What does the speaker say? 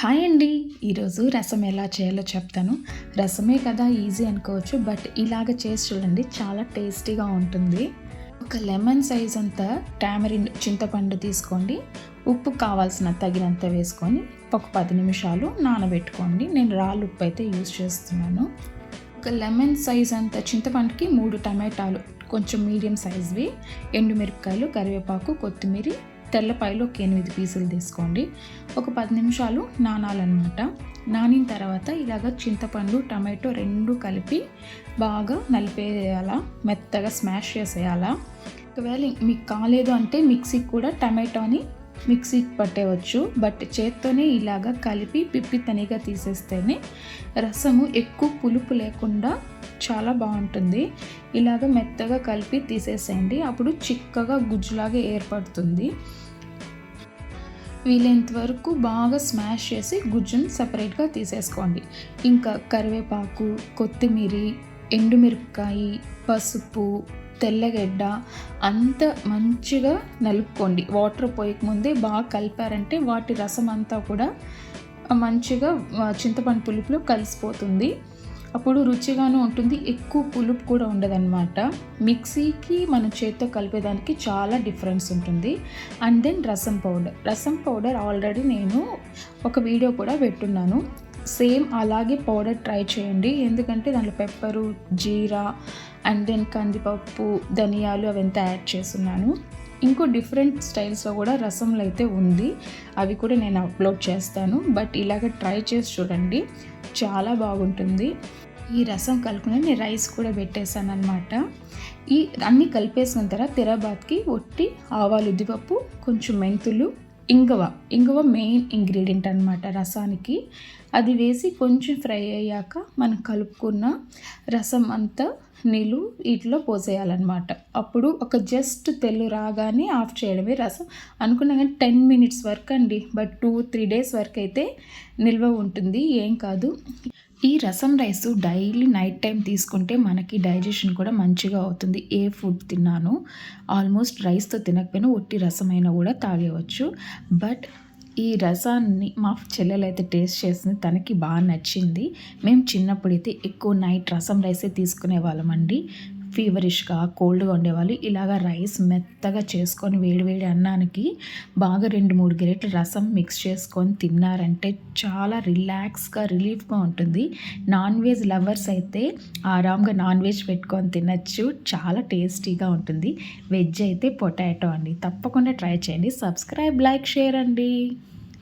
Hi అండి. ఈరోజు రసం ఎలా చేయాలో చెప్తాను. రసమే కదా ఈజీ అనుకోవచ్చు, బట్ ఇలాగ చేసి చూడండి, చాలా టేస్టీగా ఉంటుంది. ఒక లెమన్ సైజ్ అంతా టామరిన్ చింతపండు తీసుకోండి. ఉప్పు కావాల్సిన తగినంత వేసుకొని ఒక 10 నిమిషాలు నానబెట్టుకోండి. నేను రాళ్ళు ఉప్పు అయితే యూజ్ చేస్తున్నాను. ఒక లెమన్ సైజ్ అంత చింతపండుకి 3 టమాటాలు కొంచెం మీడియం సైజ్వి, ఎండుమిరపకాయలు, కరివేపాకు, కొత్తిమీర, తెల్లపాయలు ఒక 8 పీసులు తీసుకోండి. ఒక 10 నిమిషాలు నానాలన్నమాట. నానిన తర్వాత ఇలాగ చింతపండు టమాటో రెండు కలిపి బాగా నలిపేయాలా, మెత్తగా స్మాష్ చేసేయాలా. ఒకవేళ మీకు కాలేదు అంటే మిక్సీకి కూడా టమాటోని మిక్సీకి పట్టేయవచ్చు, బట్ చేత్తోనే ఇలాగ కలిపి పిప్పి తనిగా తీసేస్తేనే రసము ఎక్కువ పులుపు లేకుండా చాలా బాగుంటుంది. ఇలాగ మెత్తగా కలిపి తీసేసేయండి, అప్పుడు చిక్కగా గుజ్జులాగా ఏర్పడుతుంది. వీలైనంత వరకు బాగా స్మాష్ చేసి గుజ్జును సపరేట్గా తీసేసుకోండి. ఇంకా కరివేపాకు, కొత్తిమీర, ఎండుమిరపకాయ, పసుపు, తెల్లగడ్డ అంతా మంచిగా నలుపుకోండి. వాటర్ పోయకముందే బాగా కలిపారంటే వాటి రసం అంతా కూడా మంచిగా చింతపండు పులుపులో కలిసిపోతుంది. అప్పుడు రుచిగాను ఉంటుంది, ఎక్కువ పులుపు కూడా ఉండదన్నమాట. మిక్సీకి మనం చేత్తో కలిపేదానికి చాలా డిఫరెన్స్ ఉంటుంది. అండ్ దెన్ రసం పౌడర్ ఆల్రెడీ నేను ఒక వీడియో కూడా పెట్టున్నాను. సేమ్ అలాగే పౌడర్ ట్రై చేయండి, ఎందుకంటే దాంట్లో పెప్పరు, జీరా అండ్ దెన్ కందిపప్పు, ధనియాలు అవంతా యాడ్ చేస్తున్నాను. ఇంకో డిఫరెంట్ స్టైల్స్లో కూడా రసంలో అయితే ఉంది, అవి కూడా నేను అప్లోడ్ చేస్తాను. బట్ ఇలాగ ట్రై చేసి చూడండి, చాలా బాగుంటుంది. ఈ రసం కలుపుకుని నేను రైస్ కూడా పెట్టేశాను అనమాట. ఈ అన్నీ కలిపేసిన తర్వాత తిరబాత్కి ఒట్టి ఆవాలు, ఉద్దిపప్పు, కొంచెం మెంతులు, ఇంగువ మెయిన్ ఇంగ్రీడియంట్ అనమాట రసానికి. అది వేసి కొంచెం ఫ్రై అయ్యాక మనం కలుపుకున్న రసం అంతా నీళ్ళు వీటిలో పోసేయాలన్నమాట. అప్పుడు ఒక జస్ట్ తెల్లు రాగానే ఆఫ్ చేయడమే. రసం అనుకున్నా కానీ 10 మినిట్స్ వరకు అండి, బట్ 2-3 డేస్ వరకు అయితే నిల్వ ఉంటుంది, ఏం కాదు. ఈ రసం రైస్ డైలీ నైట్ టైం తీసుకుంటే మనకి డైజెషన్ కూడా మంచిగా అవుతుంది. ఏ ఫుడ్ తిన్నాను ఆల్మోస్ట్ రైస్తో తినకపోయినా ఒట్టి రసమైనా కూడా తాగేయవచ్చు. బట్ ఈ రసాన్ని మా చెల్లెలైతే టేస్ట్ చేసింది, తనకి బాగా నచ్చింది. మేము చిన్నప్పుడైతే ఎక్కువ నైట్ రసం రైసే తీసుకునే వాళ్ళమండి. ఫీవరిష్గా కోల్డ్గా ఉండేవాళ్ళు. ఇలాగ రైస్ మెత్తగా చేసుకొని వేడివేడి అన్నానికి బాగా 2-3 గరిటెల రసం మిక్స్ చేసుకొని తిన్నారంటే చాలా రిలాక్స్గా, రిలీఫ్గా ఉంటుంది. నాన్ వెజ్ లవర్స్ అయితే ఆరాంగా నాన్ వెజ్ పెట్టుకొని తినచ్చు, చాలా టేస్టీగా ఉంటుంది. వెజ్ అయితే పొటాటో అండి, తప్పకుండా ట్రై చేయండి. సబ్స్క్రైబ్, లైక్, షేర్ అండి.